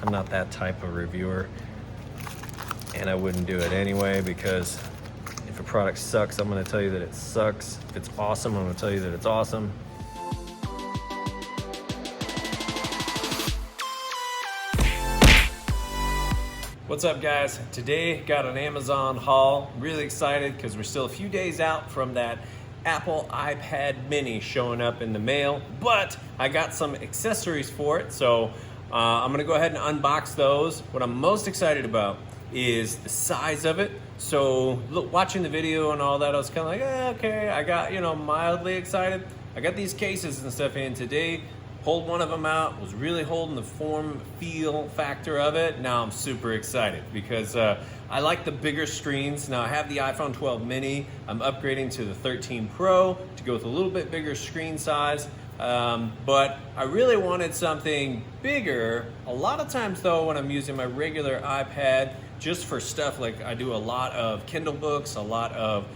I'm not that type of reviewer, and I wouldn't do it anyway, because if a product sucks, I'm gonna tell you that it sucks. If it's awesome, I'm gonna tell you that it's awesome. What's up, guys? Today got an Amazon haul. Really excited because we're still a few days out from that Apple iPad mini showing up in the mail, but I got some accessories for it, so I'm gonna go ahead and unbox those. What I'm most excited about is the size of it. So look, watching the video and all that, I was kind of like, okay, I got, mildly excited. I got these cases and stuff in today. Pulled one of them out, was really holding the form, feel factor of it. Now I'm super excited because I like the bigger screens. Now I have the iPhone 12 mini. I'm upgrading to the 13 Pro to go with a little bit bigger screen size. But I really wanted something bigger. A lot of times though, when I'm using my regular iPad, just for stuff like I do a lot of Kindle books, a lot of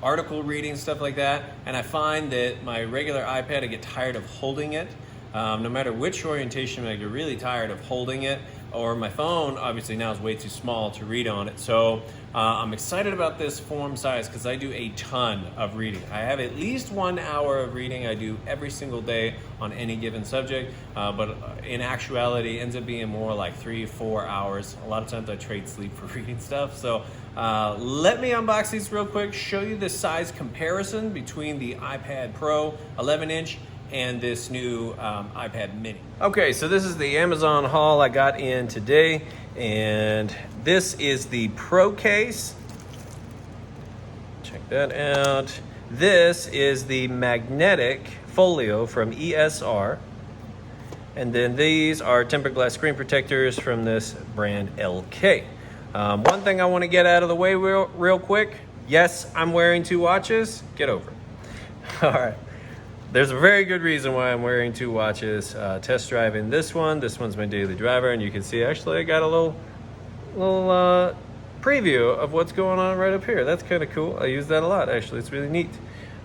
article reading, stuff like that, and I find that my regular iPad, I get tired of holding it. No matter which orientation, I get really tired of holding it. Or my phone, obviously now is way too small to read on it. So I'm excited about this form size because I do a ton of reading. I have at least 1 hour of reading I do every single day on any given subject, but in actuality, it ends up being more like 3-4 hours. A lot of times I trade sleep for reading stuff. So let me unbox these real quick, show you the size comparison between the iPad Pro 11-inch and this new iPad mini. Okay, so this is the Amazon haul I got in today, and this is the Pro case. Check that out. This is the magnetic Folio from ESR, and then these are tempered glass screen protectors from this brand LK. One thing I want to get out of the way real quick. Yes, I'm wearing 2 watches. Get over it. All right. There's a very good reason why I'm wearing 2 watches. Test driving this one. This one's my daily driver, and you can see actually I got a little preview of what's going on right up here. That's kind of cool. I use that a lot, actually. It's really neat.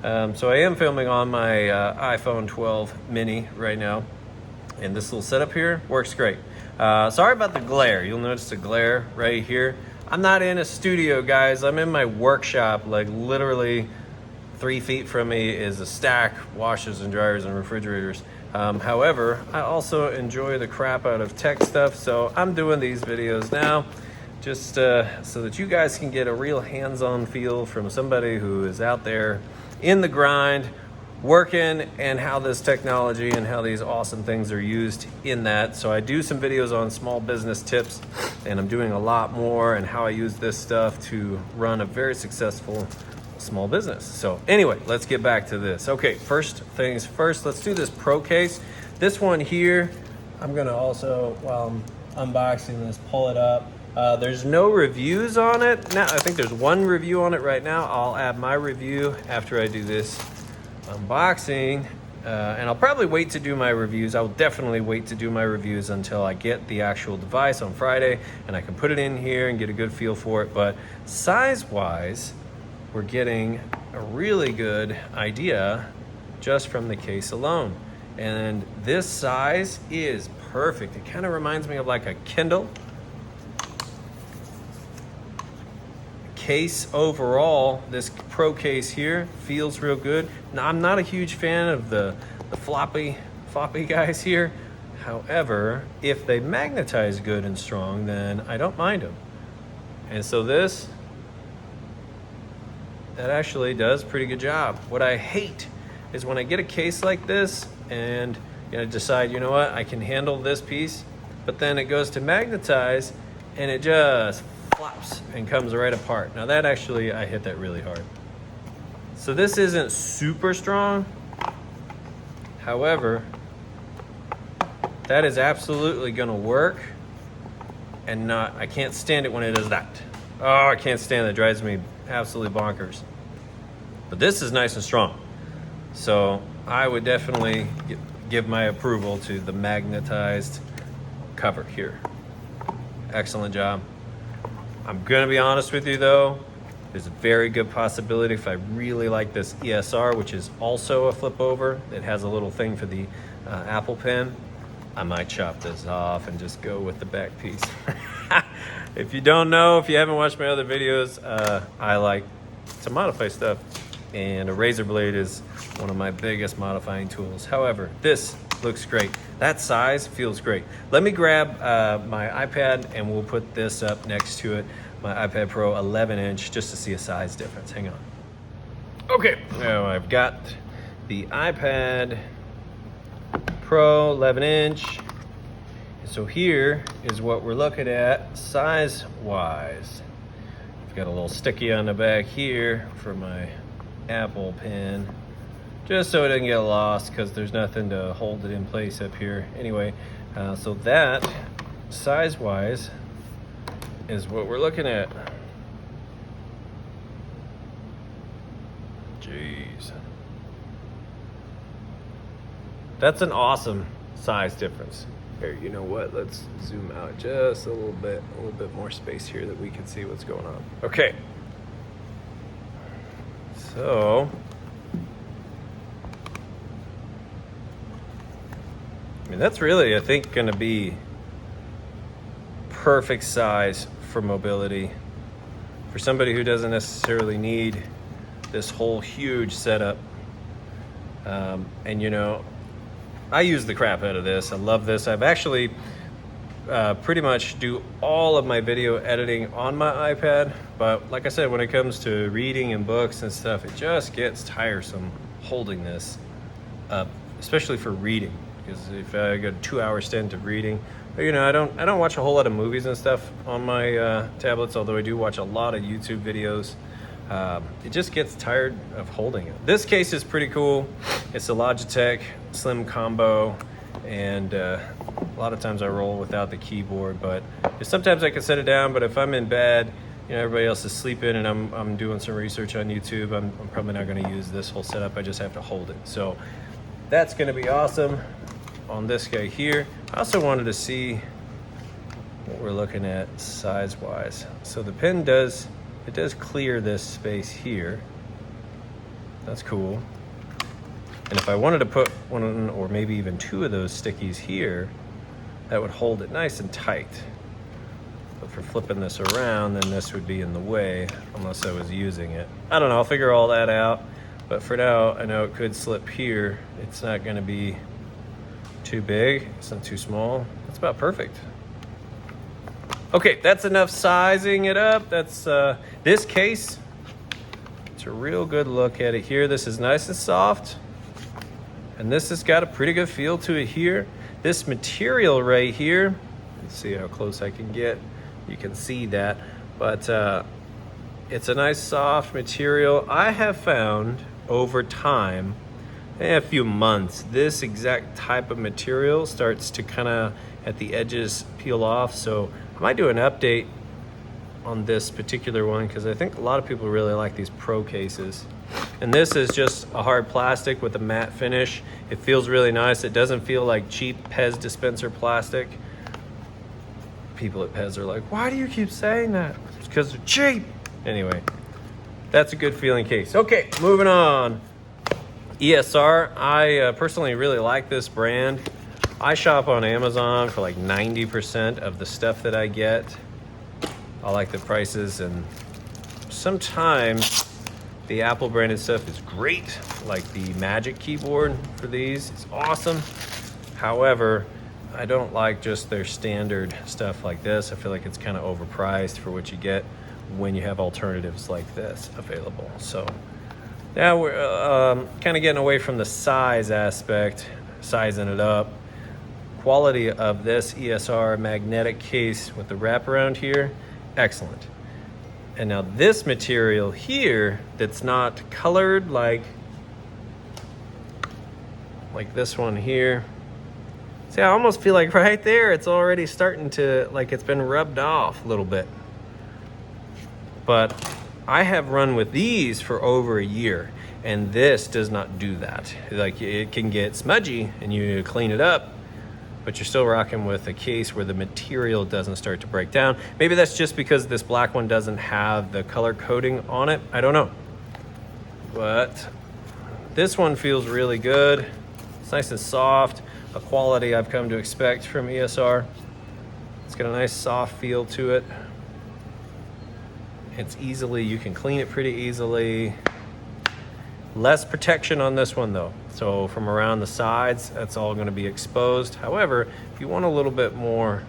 So I am filming on my iPhone 12 mini right now, and this little setup here works great. Sorry about the glare. You'll notice the glare right here. I'm not in a studio, guys. I'm in my workshop, like literally 3 feet from me is a stack, washers and dryers and refrigerators. However, I also enjoy the crap out of tech stuff, so I'm doing these videos now just so that you guys can get a real hands-on feel from somebody who is out there in the grind, working, and how this technology and how these awesome things are used in that. So I do some videos on small business tips, and I'm doing a lot more and how I use this stuff to run a very successful small business. So anyway, let's get back to this. Okay, first things first, let's do this Pro case. This one here, I'm gonna also, while I'm unboxing this, pull it up. There's no reviews on it. Now, I think there's 1 review on it right now. I'll add my review after I do this unboxing, and I'll probably wait to do my reviews. I will definitely wait to do my reviews until I get the actual device on Friday, and I can put it in here and get a good feel for it. But size-wise, we're getting a really good idea just from the case alone. And this size is perfect. It kind of reminds me of like a Kindle. Case overall, this Pro case here feels real good. Now, I'm not a huge fan of the floppy guys here. However, if they magnetize good and strong, then I don't mind them. And so that actually does a pretty good job. What I hate is when I get a case like this and decide, you know what, I can handle this piece, but then it goes to magnetize and it just flops and comes right apart. Now that actually, I hit that really hard. So this isn't super strong. However, that is absolutely gonna work, and I can't stand it when it does that. Oh, I can't stand it. It drives me absolutely bonkers. But this is nice and strong. So I would definitely give my approval to the magnetized cover here. Excellent job. I'm gonna be honest with you though, there's a very good possibility if I really like this ESR, which is also a flip over, it has a little thing for the Apple Pen. I might chop this off and just go with the back piece. If you don't know, if you haven't watched my other videos, I like to modify stuff, and a razor blade is one of my biggest modifying tools. However, this looks great. That size feels great. Let me grab my iPad and we'll put this up next to it, my iPad Pro 11-inch, just to see a size difference. Hang on. Okay, now I've got the iPad Pro 11-inch. So here is what we're looking at size-wise. I've got a little sticky on the back here for my Apple pen, just so it doesn't get lost, because there's nothing to hold it in place up here. Anyway, so that size-wise is what we're looking at. Jeez. That's an awesome size difference. Here, you know what? Let's zoom out just a little bit more space here that we can see what's going on. Okay. So, I mean, that's really, I think, going to be perfect size for mobility. For somebody who doesn't necessarily need this whole huge setup. And you know, I use the crap out of this. I love this. I've actually pretty much do all of my video editing on my iPad. But like I said, when it comes to reading and books and stuff, it just gets tiresome holding this up, especially for reading. Because if I got a 2-hour stint of reading, you know, I don't watch a whole lot of movies and stuff on my tablets, although I do watch a lot of YouTube videos. It just gets tired of holding it. This case is pretty cool. It's a Logitech Slim Combo, and a lot of times I roll without the keyboard, but sometimes I can set it down. But if I'm in bed, you know, everybody else is sleeping and I'm doing some research on YouTube, I'm probably not going to use this whole setup. I just have to hold it. So that's going to be awesome on this guy here. I also wanted to see what we're looking at size-wise. So the pen does clear this space here. That's cool. And if I wanted to put one or maybe even two of those stickies here, that would hold it nice and tight. But for flipping this around, then this would be in the way unless I was using it. I don't know, I'll figure all that out. But for now, I know it could slip here. It's not gonna be too big, it's not too small. It's about perfect. Okay, that's enough sizing it up. That's this case. It's a real good look at it here. This is nice and soft, and this has got a pretty good feel to it here. This material right here, let's see how close I can get. You can see that, but it's a nice soft material. I have found over time, in a few months, this exact type of material starts to kind of at the edges peel off. So I might do an update on this particular one, because I think a lot of people really like these Pro cases. And this is just a hard plastic with a matte finish. It feels really nice. It doesn't feel like cheap Pez dispenser plastic. People at Pez are like, why do you keep saying that? It's because they're cheap. Anyway, that's a good feeling case. Okay, moving on. ESR, I personally really like this brand. I shop on Amazon for like 90% of the stuff that I get. I like the prices, and sometimes the Apple branded stuff is great. Like the Magic keyboard for these is awesome. However, I don't like just their standard stuff like this. I feel like it's kind of overpriced for what you get when you have alternatives like this available. So now we're kind of getting away from the size aspect, sizing it up. Quality of this ESR magnetic case with the wraparound here, excellent. And now this material here that's not colored like this one here. See, I almost feel like right there it's already starting to, like it's been rubbed off a little bit. But I have run with these for over a year, and this does not do that. Like, it can get smudgy and you need to clean it up, but you're still rocking with a case where the material doesn't start to break down. Maybe that's just because this black one doesn't have the color coding on it. I don't know. But this one feels really good. It's nice and soft. a quality I've come to expect from ESR. It's got a nice soft feel to it. You can clean it pretty easily. Less protection on this one though. So from around the sides, that's all going to be exposed. However, if you want a little bit more,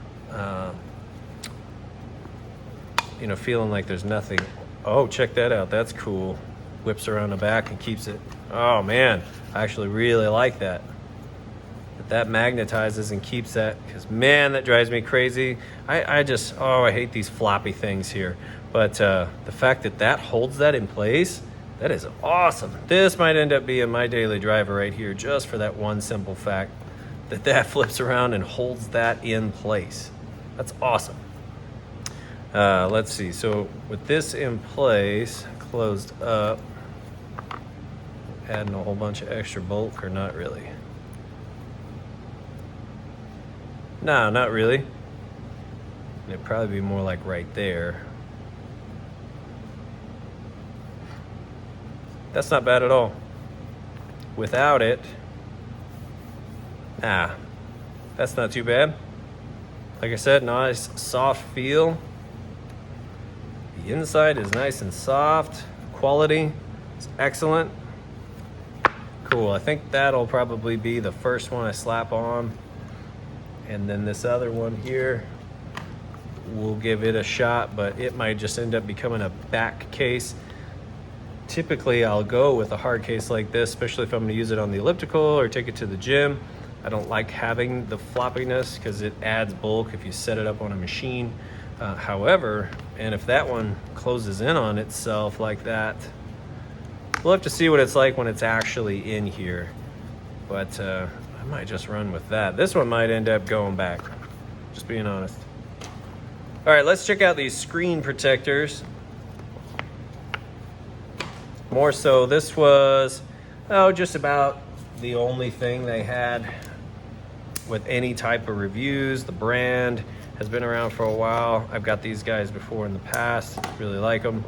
feeling like there's nothing. Oh, check that out. That's cool. Whips around the back and keeps it. Oh man, I actually really like that. That magnetizes and keeps that, because man, that drives me crazy. I hate these floppy things here. But the fact that holds that in place, that is awesome. This might end up being my daily driver right here, just for that one simple fact that flips around and holds that in place. That's awesome. Let's see, so with this in place, closed up, adding a whole bunch of extra bulk, or not really? No, not really. It'd probably be more like right there. That's not bad at all. Without it, that's not too bad. Like I said, nice soft feel. The inside is nice and soft. Quality is excellent. Cool, I think that'll probably be the first one I slap on. And then this other one here, we'll give it a shot, but it might just end up becoming a back case. Typically, I'll go with a hard case like this, especially if I'm gonna use it on the elliptical or take it to the gym. I don't like having the floppiness because it adds bulk if you set it up on a machine. However, and if that one closes in on itself like that, we'll have to see what it's like when it's actually in here. But I might just run with that. This one might end up going back, just being honest. All right, let's check out these screen protectors. More so, this was just about the only thing they had with any type of reviews. The brand has been around for a while. I've got these guys before in the past, really like them.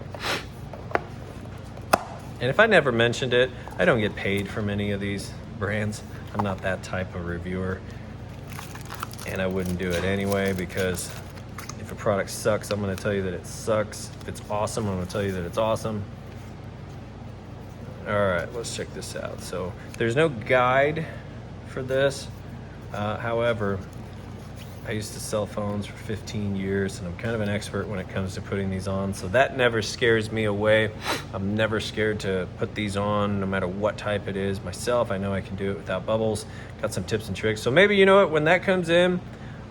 And if I never mentioned it, I don't get paid from any of these brands. I'm not that type of reviewer, and I wouldn't do it anyway, because if a product sucks, I'm gonna tell you that it sucks. If it's awesome, I'm gonna tell you that it's awesome. All right, let's check this out. So there's no guide for this. However, I used to sell phones for 15 years, and I'm kind of an expert when it comes to putting these on. So that never scares me away. I'm never scared to put these on, no matter what type it is. Myself, I know I can do it without bubbles. Got some tips and tricks. So maybe, you know what, when that comes in,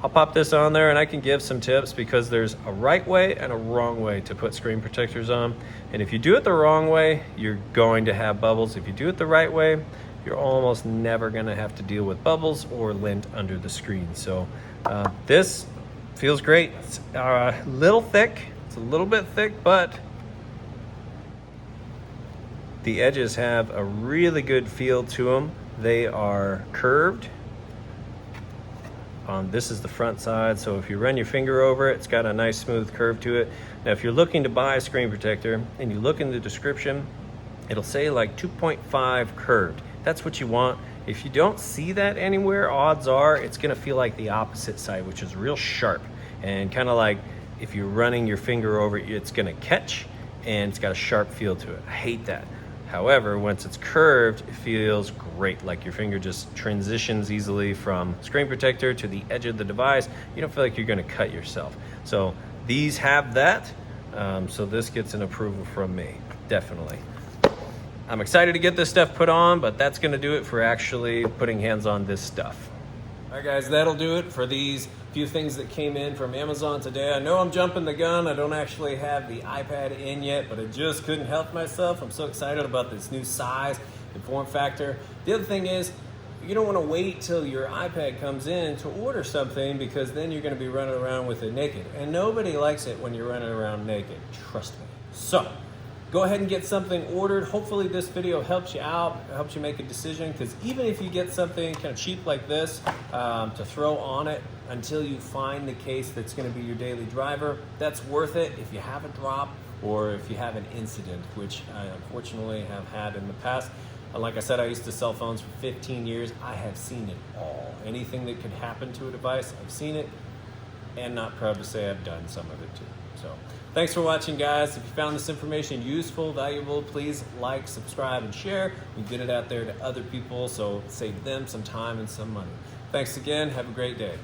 I'll pop this on there and I can give some tips, because there's a right way and a wrong way to put screen protectors on. And if you do it the wrong way, you're going to have bubbles. If you do it the right way, you're almost never gonna have to deal with bubbles or lint under the screen. So this feels great. It's a little thick. It's a little bit thick, but the edges have a really good feel to them. They are curved. This is the front side, so if you run your finger over it, it's got a nice smooth curve to it. Now, if you're looking to buy a screen protector and you look in the description, it'll say like 2.5 curved. That's what you want. If you don't see that anywhere, odds are it's gonna feel like the opposite side, which is real sharp, and kind of like if you're running your finger over it, it's gonna catch, and it's got a sharp feel to it. I hate that. However, once it's curved, it feels great. Like your finger just transitions easily from screen protector to the edge of the device. You don't feel like you're gonna cut yourself. So these have that. So this gets an approval from me, definitely. I'm excited to get this stuff put on, but that's gonna do it for actually putting hands on this stuff. All right, guys, that'll do it for these few things that came in from Amazon today. I know I'm jumping the gun. I don't actually have the iPad in yet, but I just couldn't help myself. I'm so excited about this new size and form factor. The other thing is, you don't want to wait till your iPad comes in to order something, because then you're going to be running around with it naked. And nobody likes it when you're running around naked. Trust me. So go ahead and get something ordered. Hopefully this video helps you out, helps you make a decision, because even if you get something kind of cheap like this to throw on it until you find the case that's going to be your daily driver, that's worth it if you have a drop or if you have an incident, which I unfortunately have had in the past. Like I said, I used to sell phones for 15 years. I have seen it all. Anything that could happen to a device, I've seen it, and not proud to say I've done some of it too. So thanks for watching, guys. If you found this information useful, valuable, please like, subscribe, and share. We get it out there to other people, so save them some time and some money. Thanks again. Have a great day.